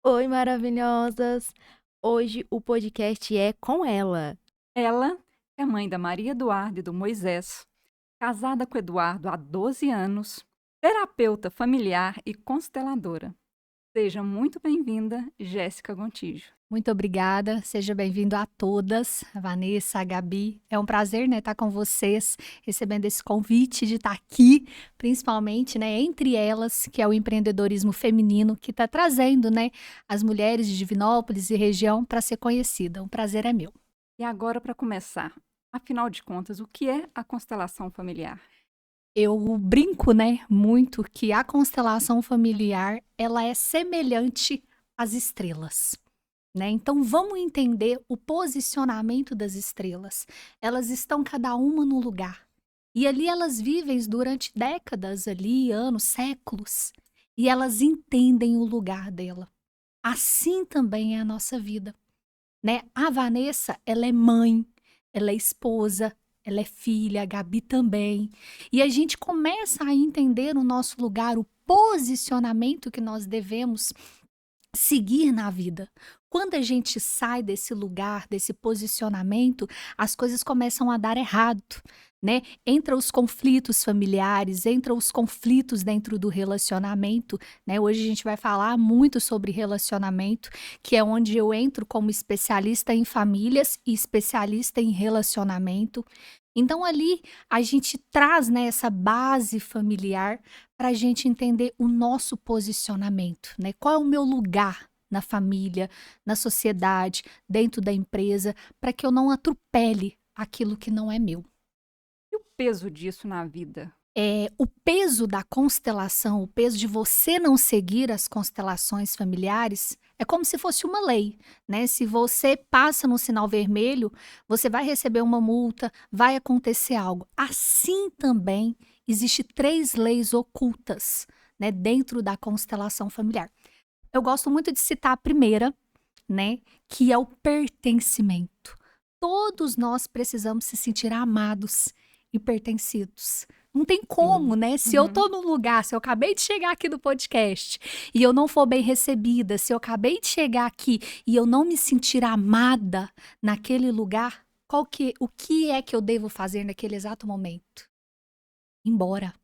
Oi, maravilhosas! Hoje o podcast é com ela. Ela é mãe da Maria Eduarda e do Moisés, casada com Eduardo há 12 anos, terapeuta familiar e consteladora. Seja muito bem-vinda, Jéssica Gontijo. Muito obrigada, seja bem-vindo a todas, a Vanessa, a Gabi. É um prazer, né, estar com vocês, recebendo esse convite de estar aqui, principalmente, né, entre elas, que é o empreendedorismo feminino, que está trazendo, né, as mulheres de Divinópolis e região para ser conhecida. Um prazer é meu. E agora, para começar, afinal de contas, o que é a constelação familiar? Eu brinco, né, muito que a constelação familiar, ela é semelhante às estrelas. Né? Então vamos entender o posicionamento das estrelas. Elas estão cada uma no lugar. E ali elas vivem durante décadas ali, anos, séculos. E elas entendem o lugar dela. Assim também é a nossa vida, né? A Vanessa, ela é mãe, ela é esposa, ela é filha, a Gabi também. E a gente começa a entender o nosso lugar, o posicionamento que nós devemos seguir na vida. Quando a gente sai desse lugar, desse posicionamento, as coisas começam a dar errado, né? Entra os conflitos familiares, entra os conflitos dentro do relacionamento, né? Hoje a gente vai falar muito sobre relacionamento, que é onde eu entro como especialista em famílias e especialista em relacionamento. Então ali a gente traz, né, essa base familiar para a gente entender o nosso posicionamento, né? Qual é o meu lugar na família, na sociedade, dentro da empresa, para que eu não atropele aquilo que não é meu. E o peso disso na vida? O peso da constelação, o peso de você não seguir as constelações familiares, é como se fosse uma lei, né? Se você passa no sinal vermelho, você vai receber uma multa, vai acontecer algo. Assim também existe 3 leis ocultas, né, dentro da constelação familiar. Eu gosto muito de citar a primeira, né, que é o pertencimento. Todos nós precisamos se sentir amados e pertencidos. Não tem como, Sim. né? Se eu Uhum. tô num lugar, se eu acabei de chegar aqui no podcast e eu não for bem recebida, se eu acabei de chegar aqui e eu não me sentir amada naquele lugar, o que é que eu devo fazer naquele exato momento? Ir embora,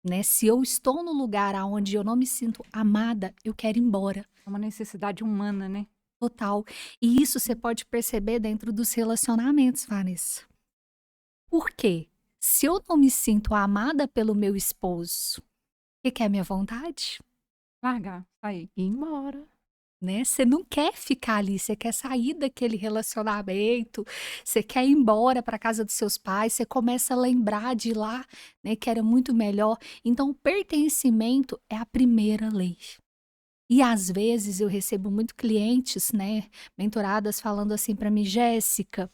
né? Se eu estou no lugar aonde eu não me sinto amada, eu quero ir embora. É uma necessidade humana, né? Total. E isso você pode perceber dentro dos relacionamentos, Vanessa. Por quê? Se eu não me sinto amada pelo meu esposo, o que é a minha vontade? Largar, sair. Ir embora. Né? Você não quer ficar ali, você quer sair daquele relacionamento, você quer ir embora para casa dos seus pais, você começa a lembrar de lá, né, que era muito melhor. Então, o pertencimento é a primeira lei. E às vezes eu recebo muito clientes, né, mentoradas falando assim para mim, Jéssica,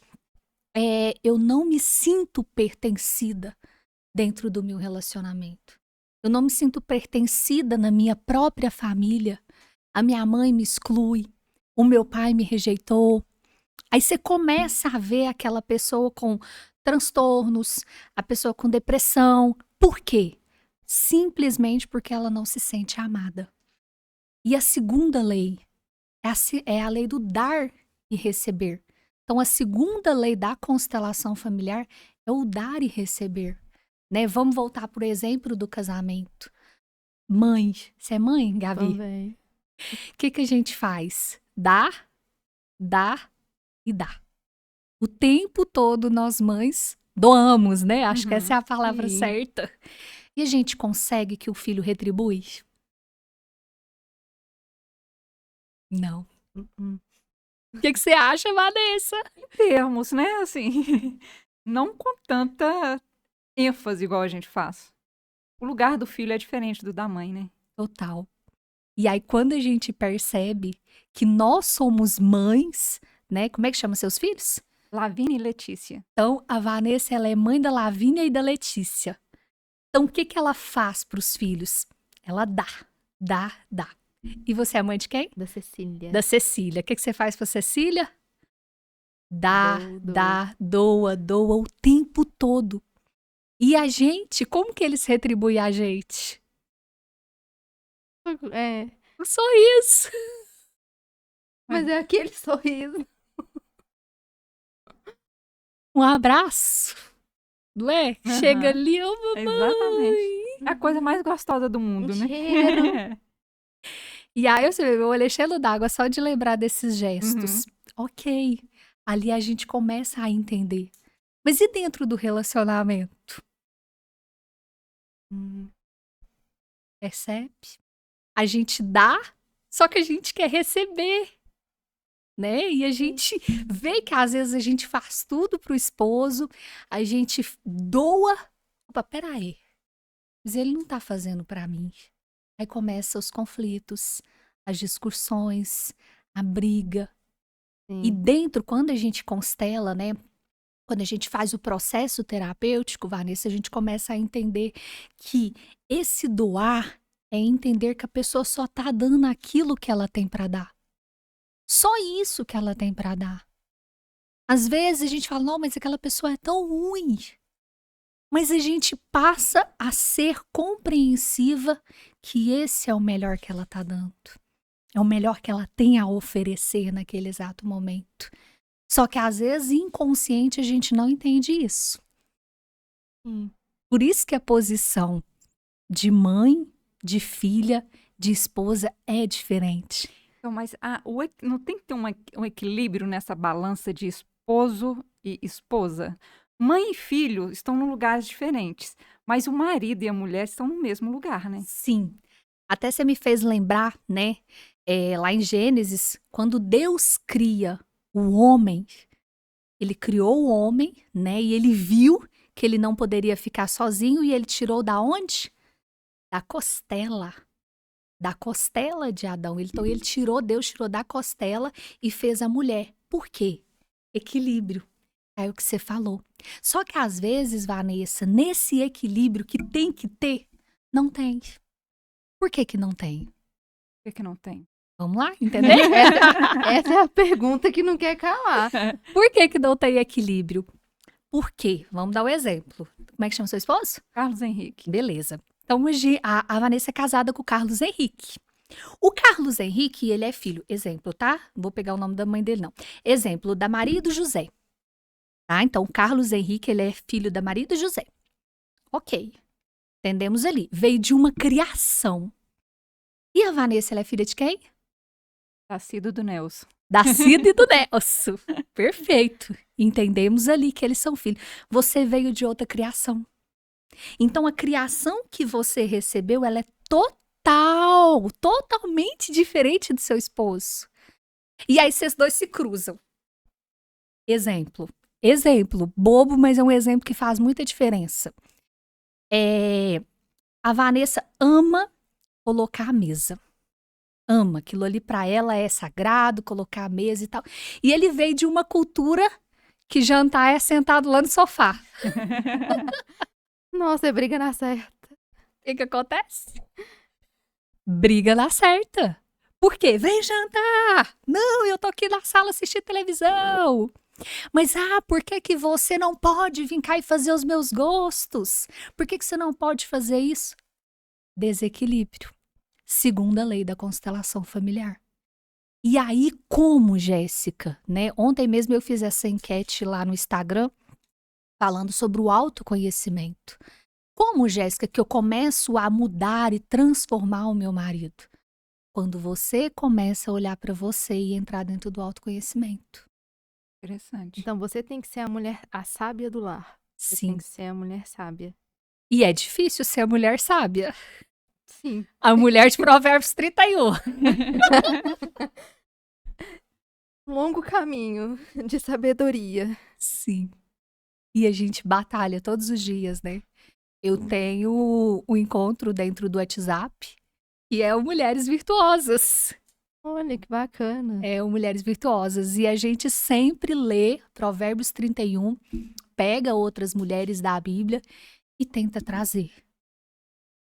eu não me sinto pertencida dentro do meu relacionamento. Eu não me sinto pertencida na minha própria família. A minha mãe me exclui, o meu pai me rejeitou. Aí você começa a ver aquela pessoa com transtornos, a pessoa com depressão. Por quê? Simplesmente porque ela não se sente amada. E a segunda lei é a lei do dar e receber. Então, a segunda lei da constelação familiar é o dar e receber. Né? Vamos voltar para o exemplo do casamento. Mãe, você é mãe, Gabi? Também. O que a gente faz? Dar, dar e dar. O tempo todo nós mães doamos, né? Acho que essa é Uhum. a palavra Sim. certa. E a gente consegue que o filho retribui? Não. Mm-mm. O que você acha, Vanessa? Termos, né? Assim, não com tanta ênfase igual a gente faz. O lugar do filho é diferente do da mãe, né? Total. E aí, quando a gente percebe que nós somos mães, né? Como é que chama seus filhos? Lavínia e Letícia. Então, a Vanessa, ela é mãe da Lavínia e da Letícia. Então, o que ela faz para os filhos? Ela dá, dá, dá. E você é mãe de quem? Da Cecília. Da Cecília. O que você faz para Cecília? Dá, Dou. dá, doa, doa o tempo todo. E a gente, como que eles retribuem a gente? É. Um sorriso. Mas é aquele sorriso. Um abraço, não é? Chega Aham, ali, ô exatamente. mamãe. É a coisa mais gostosa do Um mundo, né? cheiro. E aí você vê, meu olho é cheio d'água só de lembrar desses gestos. Uhum. Ok, ali a gente começa a entender. Mas e dentro do relacionamento? Percebe? A gente dá, só que a gente quer receber, né? E a gente vê que às vezes a gente faz tudo pro esposo, a gente doa. Opa, peraí, mas ele não tá fazendo pra mim. Aí começam os conflitos, as discussões, a briga. E Sim. dentro, quando a gente constela, né? Quando a gente faz o processo terapêutico, Vanessa, a gente começa a entender que esse doar é entender que a pessoa só tá dando aquilo que ela tem para dar. Só isso que ela tem para dar. Às vezes a gente fala, não, mas aquela pessoa é tão ruim. Mas a gente passa a ser compreensiva que esse é o melhor que ela tá dando. É o melhor que ela tem a oferecer naquele exato momento. Só que às vezes inconsciente a gente não entende isso. Por isso que a posição de mãe, de filha, de esposa é diferente. Então, mas não tem que ter um equilíbrio nessa balança de esposo e esposa? Mãe e filho estão em lugares diferentes, mas o marido e a mulher estão no mesmo lugar, né? Sim. Até você me fez lembrar, né? Lá em Gênesis, quando Deus cria o homem, ele criou o homem, né? E ele viu que ele não poderia ficar sozinho e ele tirou da onde? Da costela. Da costela de Adão. Então Deus tirou da costela e fez a mulher. Por quê? Equilíbrio. É o que você falou. Só que às vezes, Vanessa, nesse equilíbrio que tem que ter, não tem. Por que que não tem? Por que não tem? Vamos lá, entender? Essa é a pergunta que não quer calar. Por que que não tem equilíbrio? Por quê? Vamos dar um exemplo. Como é que chama seu esposo? Carlos Henrique. Beleza. Então, hoje a Vanessa é casada com o Carlos Henrique. O Carlos Henrique, ele é filho, exemplo, tá? Não vou pegar o nome da mãe dele, não. Exemplo, da Maria e do José. Tá? Então, o Carlos Henrique, ele é filho da Maria e do José. Ok. Entendemos ali. Veio de uma criação. E a Vanessa, ela é filha de quem? Nascido do Nelson. Da Cida e do Nelson. Perfeito. Entendemos ali que eles são filhos. Você veio de outra criação. Então, a criação que você recebeu, ela é totalmente diferente do seu esposo. E aí, vocês dois se cruzam. Exemplo, bobo, mas é um exemplo que faz muita diferença. A Vanessa ama colocar a mesa. Ama, aquilo ali pra ela é sagrado, colocar a mesa e tal. E ele veio de uma cultura que jantar é sentado lá no sofá. Nossa, é briga na certa. O que acontece? Briga na certa. Por quê? Vem jantar! Não, eu tô aqui na sala assistindo televisão. Mas, por que que você não pode vir cá e fazer os meus gostos? Por que que você não pode fazer isso? Desequilíbrio. Segunda lei da constelação familiar. E aí, como, Jéssica, né? Ontem mesmo eu fiz essa enquete lá no Instagram, falando sobre o autoconhecimento. Como, Jéssica, que eu começo a mudar e transformar o meu marido? Quando você começa a olhar para você e entrar dentro do autoconhecimento. Interessante. Então você tem que ser a sábia do lar. Você tem Sim. que ser a mulher sábia. E é difícil ser a mulher sábia. Sim. A mulher de Provérbios 31. Longo caminho de sabedoria. Sim. E a gente batalha todos os dias, né? Eu tenho um encontro dentro do WhatsApp, que é o Mulheres Virtuosas. Olha que bacana. É o Mulheres Virtuosas. E a gente sempre lê Provérbios 31, pega outras mulheres da Bíblia e tenta trazer.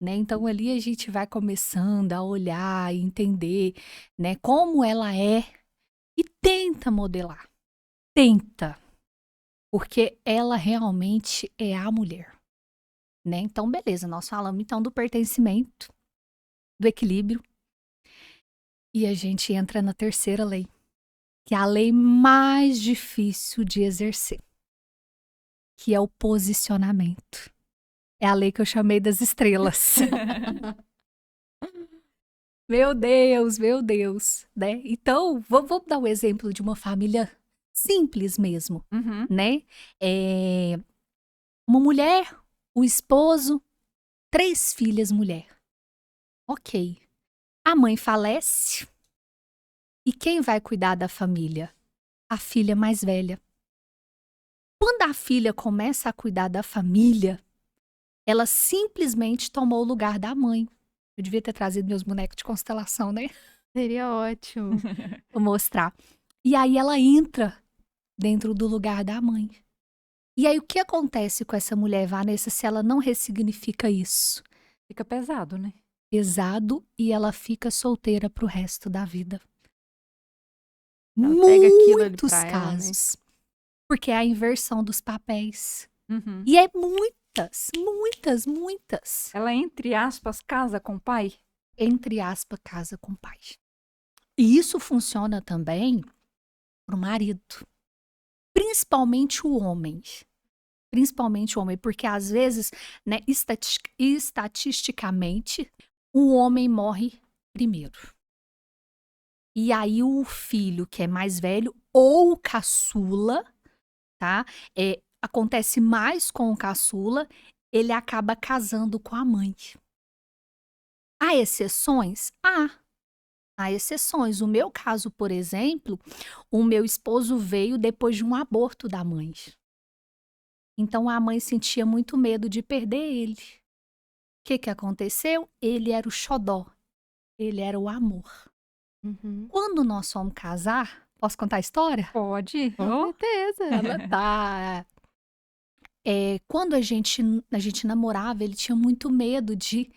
Né? Então ali a gente vai começando a olhar e entender, né, como ela é e tenta modelar. Tenta. Porque ela realmente é a mulher. Né? Então, beleza, nós falamos então do pertencimento, do equilíbrio. E a gente entra na terceira lei, que é a lei mais difícil de exercer, que é o posicionamento. É a lei que eu chamei das estrelas. Meu Deus, né? Então, vamos dar um exemplo de uma família simples mesmo, Uhum. né? Uma mulher, o esposo, 3 filhas mulher. Ok. A mãe falece e quem vai cuidar da família? A filha mais velha. Quando a filha começa a cuidar da família, ela simplesmente tomou o lugar da mãe. Eu devia ter trazido meus bonecos de constelação, né? Seria ótimo. Vou mostrar. E aí ela entra dentro do lugar da mãe. E aí o que acontece com essa mulher, Vanessa, se ela não ressignifica isso? Fica pesado, né? Pesado e ela fica solteira pro resto da vida. Ela pega aquilo ali Muitos pra ela, né? casos. Porque é a inversão dos papéis. Uhum. E é muitas. Ela, entre aspas, casa com o pai? Entre aspas, casa com o pai. E isso funciona também pro marido. Principalmente o homem. Porque às vezes, né, estatisticamente, o homem morre primeiro. E aí o filho, que é mais velho, ou o caçula, tá? Acontece mais com o caçula, ele acaba casando com a mãe. Há exceções? Há exceções. O meu caso, por exemplo, o meu esposo veio depois de um aborto da mãe. Então a mãe sentia muito medo de perder ele. O que aconteceu? Ele era o xodó. Ele era o amor. Uhum. Quando nós fomos casar, posso contar a história? Pode. Com certeza. Ela tá. Quando a gente namorava, ele tinha muito medo de.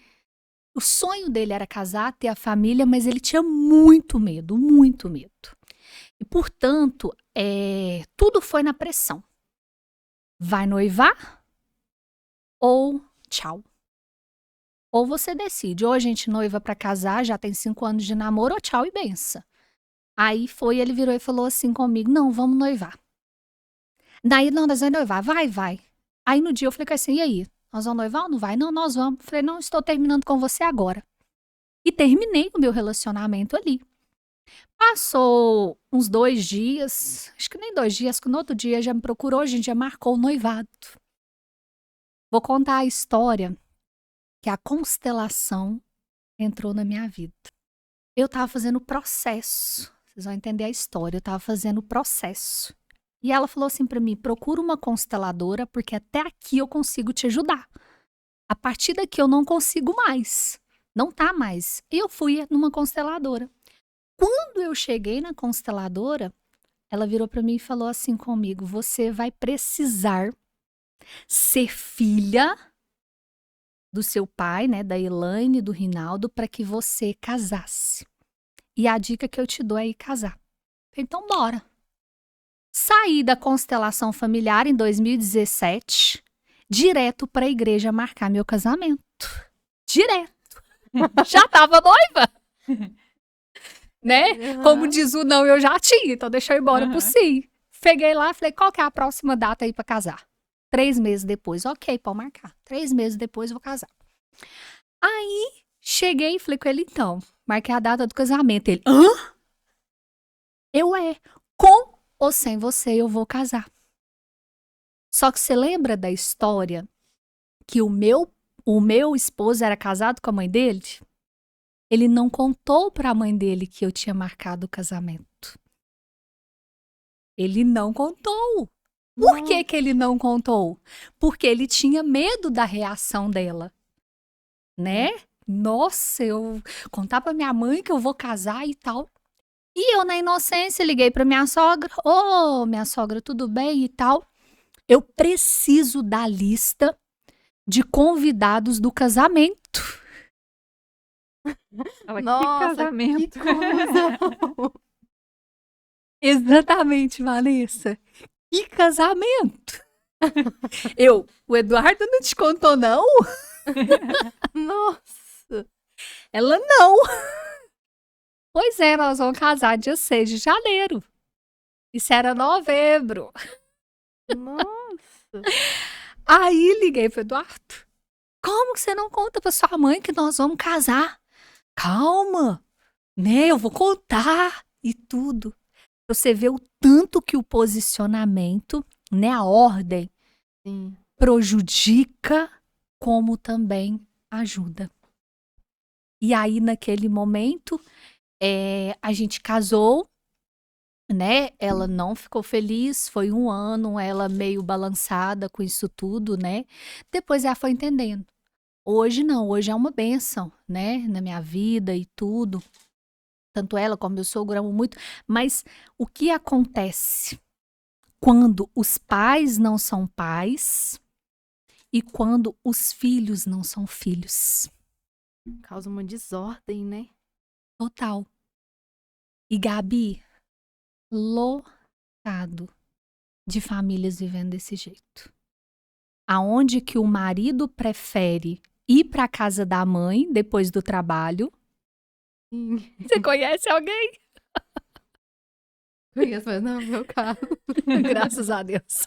O sonho dele era casar, ter a família, mas ele tinha muito medo, muito medo. E, portanto, tudo foi na pressão. Vai noivar ou tchau. Ou você decide, ou a gente noiva pra casar, já tem 5 anos de namoro, ou tchau e benção. Aí ele virou e falou assim comigo, não, vamos noivar. Daí, não, nós vamos noivar, vai. Aí no dia eu falei assim, e aí? Nós vamos noivar ou não vai? Não, nós vamos. Falei, não, estou terminando com você agora. E terminei o meu relacionamento ali. Passou uns 2 dias, acho que nem 2 dias, que no outro dia já me procurou, a gente já marcou o noivado. Vou contar a história que a constelação entrou na minha vida. Eu estava fazendo o processo, vocês vão entender a história, eu estava fazendo o processo. E ela falou assim para mim, procura uma consteladora, porque até aqui eu consigo te ajudar. A partir daqui eu não consigo mais, não tá mais. E eu fui numa consteladora. Quando eu cheguei na consteladora, ela virou para mim e falou assim comigo, você vai precisar ser filha do seu pai, né, da Elaine, do Rinaldo, para que você casasse. E a dica que eu te dou é ir casar. Então, bora. Saí da constelação familiar em 2017, direto para a igreja marcar meu casamento. Direto. Já tava noiva. Né? Uhum. Como diz o não, eu já tinha, então deixa eu ir embora pro Uhum. sim. Peguei lá, falei, qual que é a próxima data aí para casar? 3 meses depois, ok, pode marcar. 3 meses depois eu vou casar. Aí, cheguei e falei com ele, então, marquei a data do casamento. Ele, hã? Com ou sem você eu vou casar. Só que você lembra da história que o meu esposo era casado com a mãe dele? Ele não contou para a mãe dele que eu tinha marcado o casamento. Ele não contou. Por que ele não contou? Porque ele tinha medo da reação dela, né? Nossa, eu contar pra minha mãe que eu vou casar e tal. E eu, na inocência, liguei pra minha sogra. Ô, minha sogra, tudo bem e tal? Eu preciso da lista de convidados do casamento. Ela, Nossa, que casamento. que confusão. Exatamente, Vanessa. Que casamento! O Eduardo não te contou, não? Nossa. Ela não. Pois é, nós vamos casar dia 6 de janeiro. Isso era novembro. Nossa. Aí liguei pro Eduardo. Como que você não conta pra sua mãe que nós vamos casar? Calma, né? Eu vou contar e tudo. Você vê o tanto que o posicionamento, né, a ordem, Sim. prejudica, como também ajuda. E aí, naquele momento, a gente casou, né? Ela não ficou feliz, foi 1 ano, ela meio balançada com isso tudo, né? Depois ela foi entendendo. Hoje não, hoje é uma bênção, né? Na minha vida e tudo. Tanto ela como meu sogro amo muito. Mas o que acontece quando os pais não são pais e quando os filhos não são filhos? Causa uma desordem, né? Total. E Gabi, lotado de famílias vivendo desse jeito. Aonde que o marido prefere ir para casa da mãe depois do trabalho. Sim. Você conhece alguém? Conheço, mas não é o meu caso. Graças a Deus.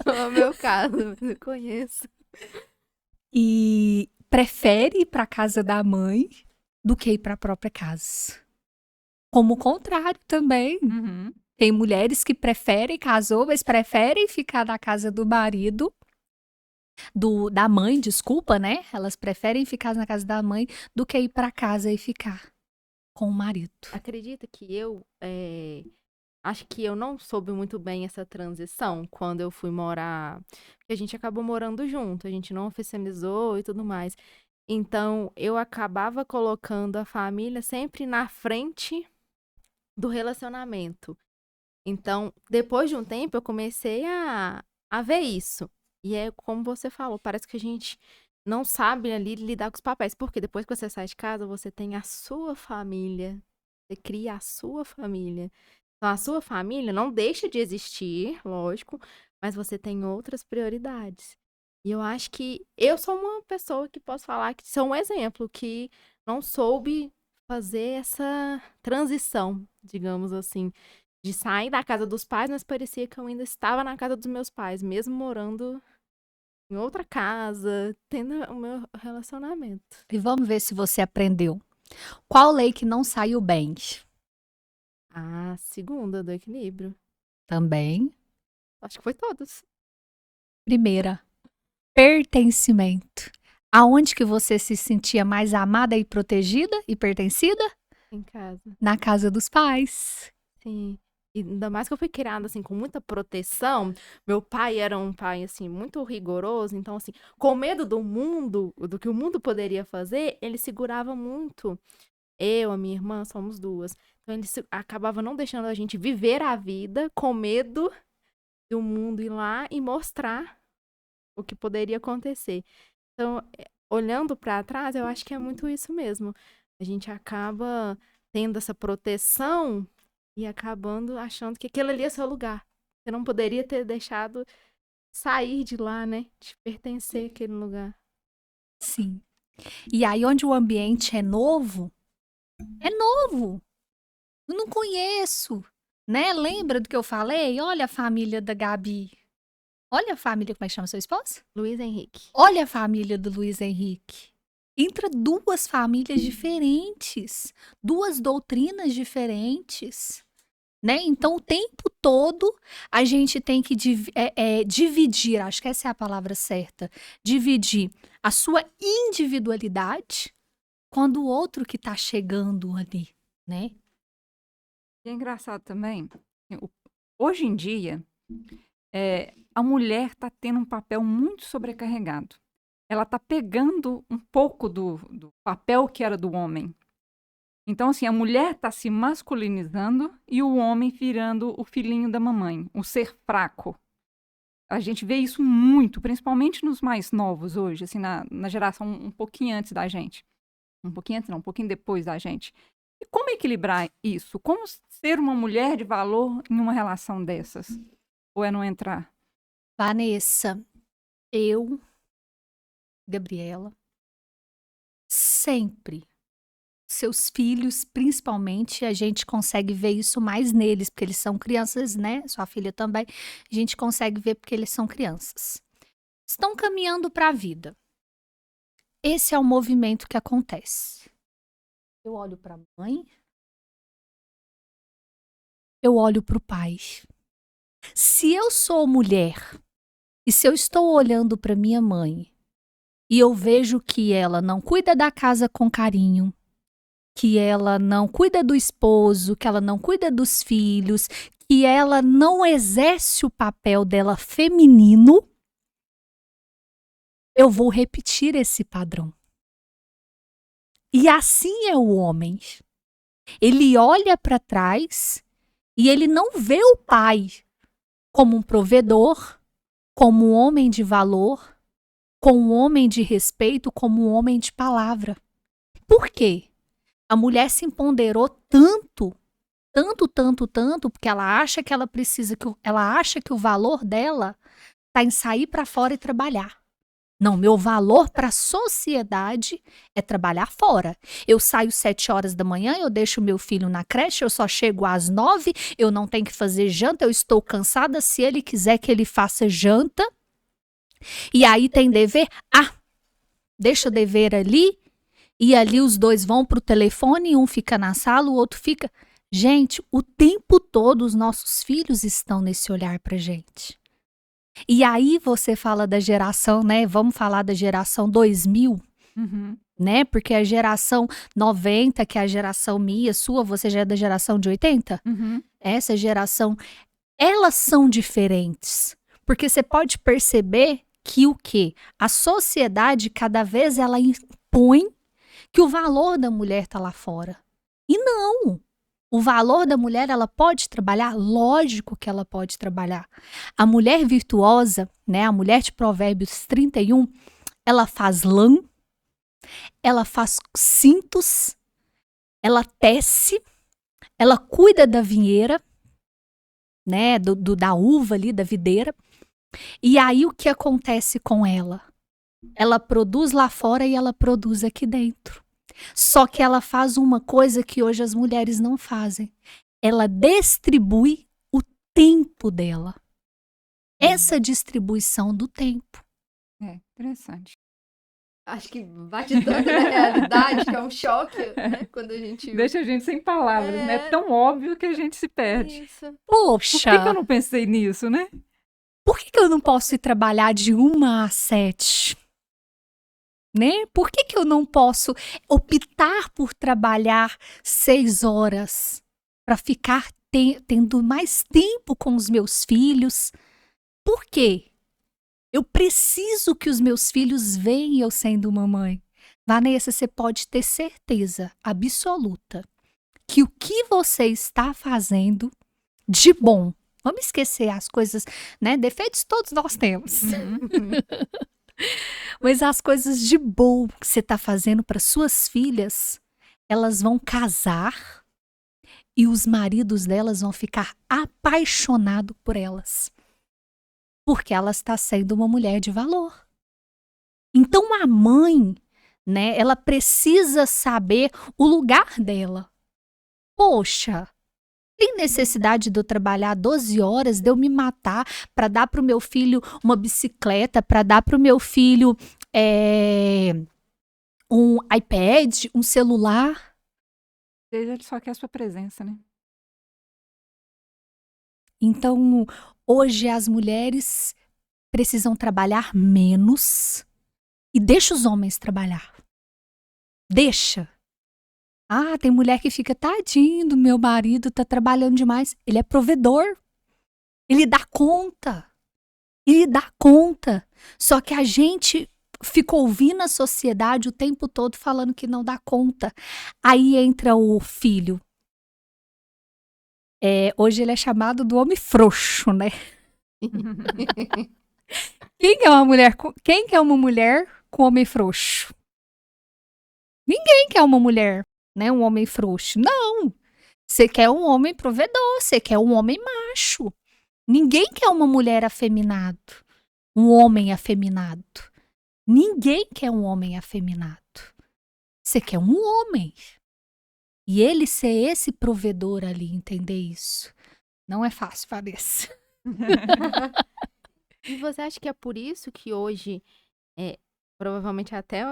Não é o meu caso, mas eu conheço. E prefere ir para casa da mãe do que ir para a própria casa. Como o contrário também. Uhum. Tem mulheres que preferem, casou, mas preferem ficar na casa do marido, da mãe, desculpa, né? Elas preferem ficar na casa da mãe do que ir para casa e ficar com o marido. Acredita que eu acho que eu não soube muito bem essa transição quando eu fui morar. Porque a gente acabou morando junto, a gente não oficializou e tudo mais. Então, eu acabava colocando a família sempre na frente do relacionamento. Então, depois de um tempo, eu comecei a ver isso. E é como você falou, parece que a gente não sabe ali lidar com os papéis. Porque depois que você sai de casa, você tem a sua família. Você cria a sua família. Então, a sua família não deixa de existir, lógico, mas você tem outras prioridades. E eu acho que eu sou uma pessoa que posso falar que sou um exemplo, que não soube fazer essa transição, digamos assim, de sair da casa dos pais, mas parecia que eu ainda estava na casa dos meus pais, mesmo morando em outra casa, tendo o meu relacionamento. E vamos ver se você aprendeu. Qual lei que não saiu bem? A segunda do equilíbrio. Também. Acho que foi todos. Primeira, pertencimento. Aonde que você se sentia mais amada e protegida e pertencida? Em casa. Na casa dos pais. Sim. E ainda mais que eu fui criada, assim, com muita proteção. Meu pai era um pai, assim, muito rigoroso. Então, assim, com medo do mundo, do que o mundo poderia fazer, ele segurava muito. Eu, a minha irmã, somos duas. Então, ele acabava não deixando a gente viver a vida com medo do mundo ir lá e mostrar o que poderia acontecer. Então, olhando para trás, eu acho que é muito isso mesmo. A gente acaba tendo essa proteção e acabando achando que aquele ali é seu lugar. Você não poderia ter deixado sair de lá, né? De pertencer àquele lugar. Sim. E aí, onde o ambiente é novo, eu não conheço, né? Lembra do que eu falei? Olha a família da Gabi. Olha a família, como é que chama seu esposo? Luiz Henrique. Olha a família do Luiz Henrique. Entra 2 famílias diferentes, 2 doutrinas diferentes, né? Então, o tempo todo a gente tem que dividir, acho que essa é a palavra certa, dividir a sua individualidade quando o outro que está chegando ali, né? E é engraçado também, hoje em dia, a mulher está tendo um papel muito sobrecarregado. Ela está pegando um pouco do papel que era do homem. Então, assim, a mulher está se masculinizando e o homem virando o filhinho da mamãe, o ser fraco. A gente vê isso muito, principalmente nos mais novos hoje, assim, na geração um pouquinho antes da gente. Um pouquinho antes, não, um pouquinho depois da gente. E como equilibrar isso? Como ser uma mulher de valor em uma relação dessas? Ou é não entrar? Vanessa, eu, Gabriela, sempre seus filhos, principalmente, a gente consegue ver isso mais neles, porque eles são crianças, né? Sua filha também. A gente consegue ver porque eles são crianças. Estão caminhando para a vida. Esse é o movimento que acontece. Eu olho para a mãe. Eu olho para o pai. Se eu sou mulher e se eu estou olhando para minha mãe e eu vejo que ela não cuida da casa com carinho, que ela não cuida do esposo, que ela não cuida dos filhos, que ela não exerce o papel dela feminino, eu vou repetir esse padrão. E assim é o homem. Ele olha para trás e ele não vê o pai como um provedor, como um homem de valor, como um homem de respeito, como um homem de palavra. Por quê? A mulher se empoderou tanto, porque ela acha que ela precisa, ela acha que o valor dela está em sair para fora e trabalhar. Não, meu valor para a sociedade é trabalhar fora. Eu saio 7 horas da manhã, eu deixo meu filho na creche, eu só chego às 9, eu não tenho que fazer janta, eu estou cansada. Se ele quiser que ele faça janta, e aí tem dever, deixa o dever ali, e ali os dois vão para o telefone, um fica na sala, o outro fica... Gente, o tempo todo os nossos filhos estão nesse olhar pra gente. E aí você fala da geração, né? Vamos falar da geração 2000, né? Porque a geração 90, que é a geração minha, sua, você já é da geração de 80? Essa geração, elas são diferentes. Porque você pode perceber que o quê? A sociedade, cada vez, ela impõe que o valor da mulher tá lá fora. E não! O valor da mulher, ela pode trabalhar? Lógico que ela pode trabalhar. A mulher virtuosa, né, a mulher de Provérbios 31, ela faz lã, ela faz cintos, ela tece, ela cuida da vinheira, né, da uva ali, da videira. E aí o que acontece com ela? Ela produz lá fora e ela produz aqui dentro. Só que ela faz uma coisa que hoje as mulheres não fazem. Ela distribui o tempo dela. Essa distribuição do tempo. É, interessante. Acho que bate tanto na realidade que é um choque, né? Quando a gente... Deixa a gente sem palavras, né? É tão óbvio que a gente se perde. Isso. Poxa! Por que eu não pensei nisso, né? Por que eu não posso ir trabalhar de 1 às 7? Né? Por que eu não posso optar por trabalhar 6 horas para ficar tendo mais tempo com os meus filhos? Por quê? Eu preciso que os meus filhos vejam eu sendo uma mãe. Vanessa, você pode ter certeza absoluta que o que você está fazendo de bom, vamos esquecer as coisas, né? Defeitos todos nós temos. Mas as coisas de bom que você está fazendo para suas filhas, elas vão casar e os maridos delas vão ficar apaixonados por elas. Porque ela está sendo uma mulher de valor. Então a mãe, né, ela precisa saber o lugar dela. Poxa, tem necessidade de eu trabalhar 12 horas, de eu me matar para dar para o meu filho uma bicicleta, para dar para o meu filho um iPad, um celular? Ele só quer a sua presença, né? Então, hoje as mulheres precisam trabalhar menos e deixa os homens trabalhar. Deixa. Tem mulher que fica, tadinho do meu marido, tá trabalhando demais. Ele é provedor. Ele dá conta. Ele dá conta. Só que a gente fica ouvindo a sociedade o tempo todo falando que não dá conta. Aí entra o filho. Hoje ele é chamado do homem frouxo, né? Quem é uma mulher com homem frouxo? Ninguém quer uma mulher, né? Um homem frouxo. Não. Você quer um homem provedor, você quer um homem macho. Ninguém quer uma mulher afeminado, um homem afeminado. Ninguém quer um homem afeminado. Você quer um homem. E ele ser esse provedor ali, entender isso. Não é fácil, Vanessa. E você acha que é por isso que hoje, provavelmente até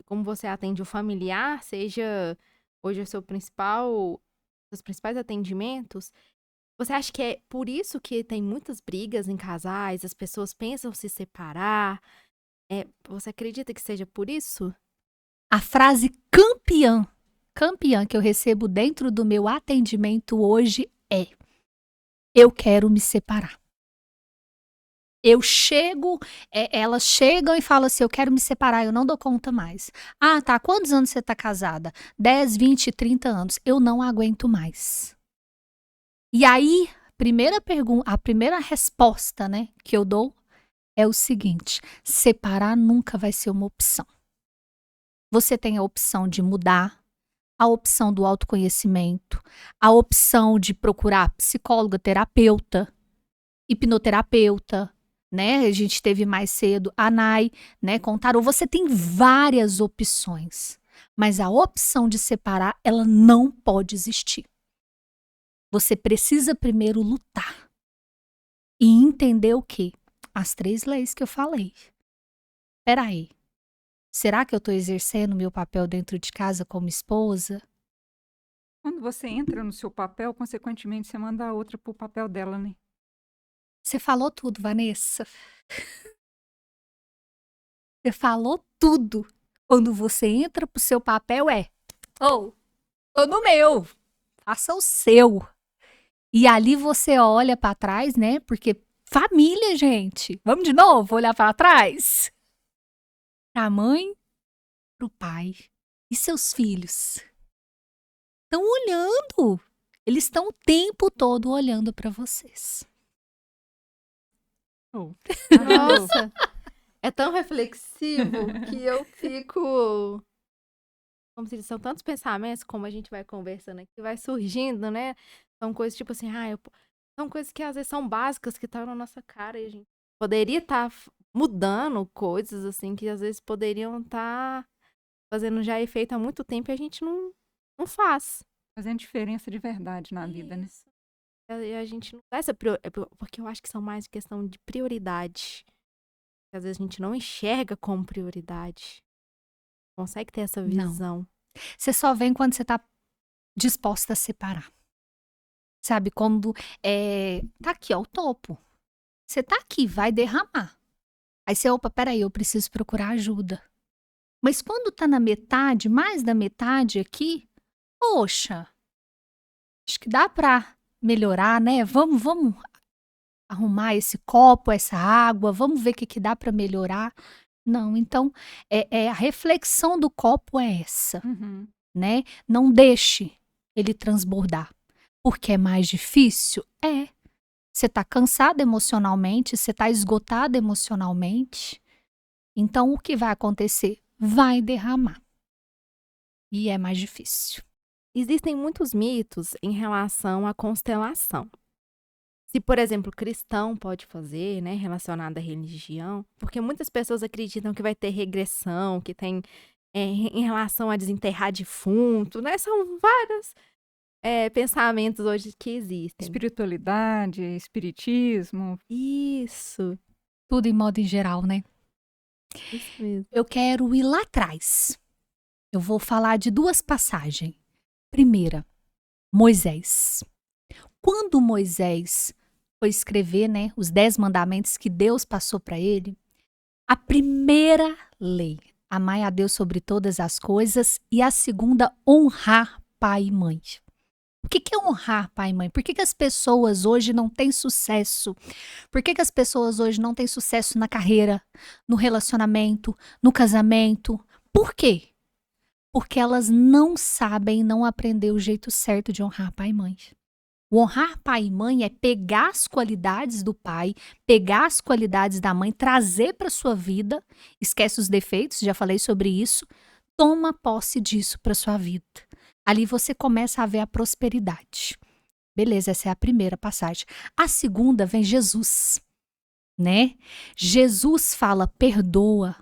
como você atende o familiar, seja hoje o seus principais atendimentos, você acha que é por isso que tem muitas brigas em casais, as pessoas pensam se separar? Você acredita que seja por isso? A frase campeã que eu recebo dentro do meu atendimento hoje é: eu quero me separar. Eu chego, elas chegam e falam assim: eu quero me separar, eu não dou conta mais. Ah, tá, quantos anos você tá casada? 10, 20, 30 anos. Eu não aguento mais. E aí, a primeira resposta, né, que eu dou é o seguinte: separar nunca vai ser uma opção. Você tem a opção de mudar, a opção do autoconhecimento, a opção de procurar psicóloga, terapeuta, hipnoterapeuta, né? A gente teve mais cedo a Nai, né, com tarô. Você tem várias opções, mas a opção de separar, ela não pode existir. Você precisa primeiro lutar e entender o quê? As 3 leis que eu falei. Espera aí. Será que eu estou exercendo meu papel dentro de casa como esposa? Quando você entra no seu papel, consequentemente, você manda a outra pro papel dela, né? Você falou tudo, Vanessa. Você falou tudo. Quando você entra pro seu papel tô no meu. Faça o seu. E ali você olha para trás, né? Porque família, gente. Vamos de novo olhar para trás? Pra mãe, pro pai. E seus filhos? Estão olhando. Eles estão o tempo todo olhando para vocês. Nossa, é tão reflexivo que eu fico. Como se são tantos pensamentos, como a gente vai conversando aqui, vai surgindo, né? São coisas tipo assim, são coisas que às vezes são básicas que estão na nossa cara e a gente poderia estar mudando coisas assim que às vezes poderiam estar fazendo já efeito há muito tempo e a gente não faz. Fazendo diferença de verdade na vida, né? Isso. E a gente não dá porque eu acho que são mais questão de prioridade. Às vezes a gente não enxerga como prioridade. Consegue ter essa Não. visão. Você só vem quando você tá disposta a separar. Sabe, quando tá aqui, ó, o topo. Você tá aqui, vai derramar. Aí você, opa, peraí, eu preciso procurar ajuda. Mas quando tá na metade, mais da metade aqui, poxa, acho que dá pra melhorar, né? Vamos arrumar esse copo, essa água, vamos ver o que dá pra melhorar. Não, então, a reflexão do copo é essa, Uhum. né? Não deixe ele transbordar. Porque é mais difícil? É. Você tá cansado emocionalmente, você tá esgotado emocionalmente. Então, o que vai acontecer? Vai derramar. E é mais difícil. Existem muitos mitos em relação à constelação. Se, por exemplo, cristão pode fazer, né, relacionado à religião, porque muitas pessoas acreditam que vai ter regressão, que tem em relação a desenterrar defunto, né? São vários pensamentos hoje que existem. Espiritualidade, espiritismo. Isso, Tudo em modo em geral, né? isso mesmo. Eu quero ir lá atrás. Eu vou falar de 2 passagens. Primeira, Moisés. Quando Moisés foi escrever, né, os 10 mandamentos que Deus passou para ele, a primeira lei, amar a Deus sobre todas as coisas, e a segunda, honrar pai e mãe. O que é honrar pai e mãe? Por que as pessoas hoje não têm sucesso? Por que as pessoas hoje não têm sucesso na carreira, no relacionamento, no casamento? Por quê? Porque elas não sabem, não aprenderam o jeito certo de honrar pai e mãe. O honrar pai e mãe é pegar as qualidades do pai, pegar as qualidades da mãe, trazer para sua vida, esquece os defeitos, já falei sobre isso, toma posse disso para sua vida. Ali você começa a ver a prosperidade. Beleza, essa é a primeira passagem. A segunda vem Jesus, né? Jesus fala, perdoa,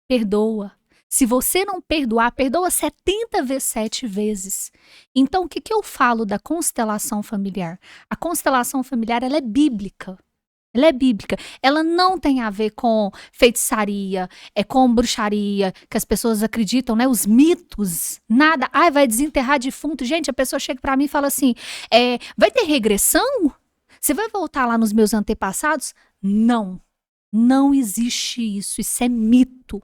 perdoa. Se você não perdoar, perdoa 70 vezes 7 vezes. Então, o que eu falo da constelação familiar? A constelação familiar, ela é bíblica. Ela é bíblica. Ela não tem a ver com feitiçaria, com bruxaria, que as pessoas acreditam, né? Os mitos, nada. Ai, vai desenterrar defunto. Gente, a pessoa chega pra mim e fala assim, vai ter regressão? Você vai voltar lá nos meus antepassados? Não. Não existe isso. Isso é mito.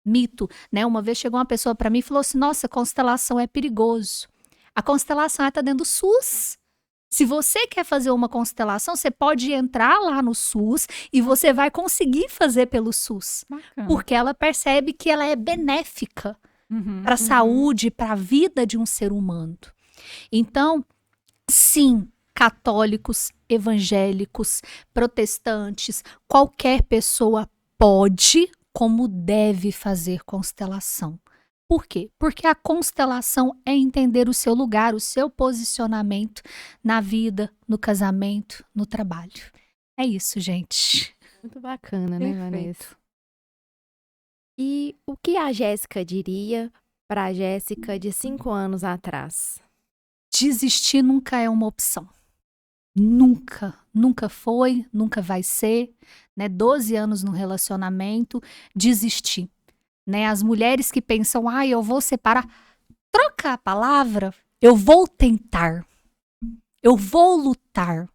Mito, né? Uma vez chegou uma pessoa pra mim e falou assim, nossa, constelação é perigoso. A constelação está dentro do SUS. Se você quer fazer uma constelação, você pode entrar lá no SUS e você vai conseguir fazer pelo SUS. Bacana. Porque ela percebe que ela é benéfica para a saúde, para a vida de um ser humano. Então, sim, católicos, evangélicos, protestantes, qualquer pessoa pode, como deve fazer constelação. Por quê? Porque a constelação é entender o seu lugar, o seu posicionamento na vida, no casamento, no trabalho. É isso, gente. Muito bacana, né, Perfeito. Vanessa? E o que a Jéssica diria para a Jéssica de 5 anos atrás? Desistir nunca é uma opção. Nunca, nunca foi, nunca vai ser, né? 12 anos no relacionamento, desistir. Né? As mulheres que pensam, eu vou separar, troca a palavra, eu vou tentar, eu vou lutar,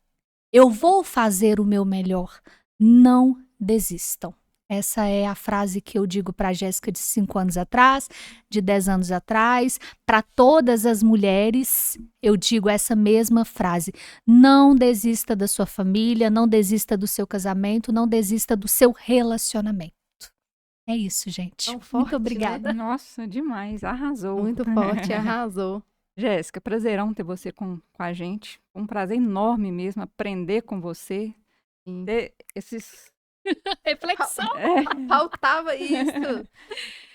eu vou fazer o meu melhor. Não desistam. Essa é a frase que eu digo para a Jéssica de 5 anos atrás, de 10 anos atrás, para todas as mulheres, eu digo essa mesma frase. Não desista da sua família, não desista do seu casamento, não desista do seu relacionamento. É isso, gente. Tão Muito forte, obrigada. né? Nossa, demais. Arrasou. Muito forte, arrasou. Jéssica, prazerão ter você com a gente. Um prazer enorme mesmo aprender com você. Sim. Ter esses... Reflexão. Faltava isso.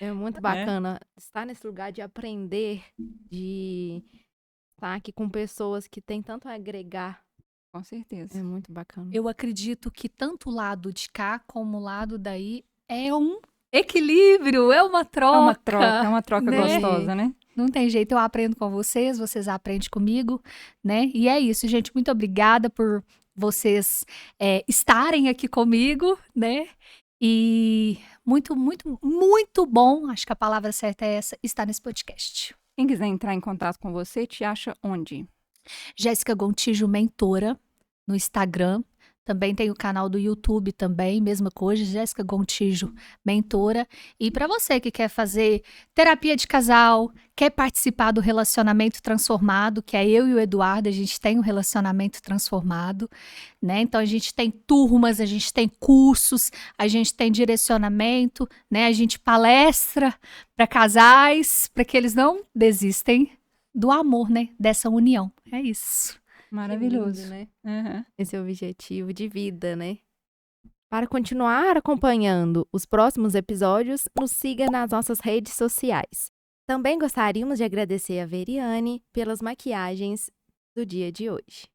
É muito bacana estar nesse lugar de aprender, de estar aqui com pessoas que têm tanto a agregar. Com certeza. É muito bacana. Eu acredito que tanto o lado de cá como o lado daí é um equilíbrio, é uma troca. É uma troca né? gostosa, né? Não tem jeito, eu aprendo com vocês, vocês aprendem comigo, né? E é isso, gente. Muito obrigada por vocês estarem aqui comigo, né? E muito, muito, muito bom, acho que a palavra certa é essa, estar nesse podcast. Quem quiser entrar em contato com você, te acha onde? Jéssica Gontijo, mentora, no Instagram. Também tem o canal do YouTube também, mesma coisa, Jéssica Gontijo, mentora. E para você que quer fazer terapia de casal, quer participar do relacionamento transformado, que é eu e o Eduardo, a gente tem um relacionamento transformado, né? Então a gente tem turmas, a gente tem cursos, a gente tem direcionamento, né? A gente palestra para casais, para que eles não desistem do amor, né? Dessa união. É isso. Maravilhoso. Que lindo, né? Uhum. Esse é o objetivo de vida, né? Para continuar acompanhando os próximos episódios, nos siga nas nossas redes sociais. Também gostaríamos de agradecer a Veriane pelas maquiagens do dia de hoje.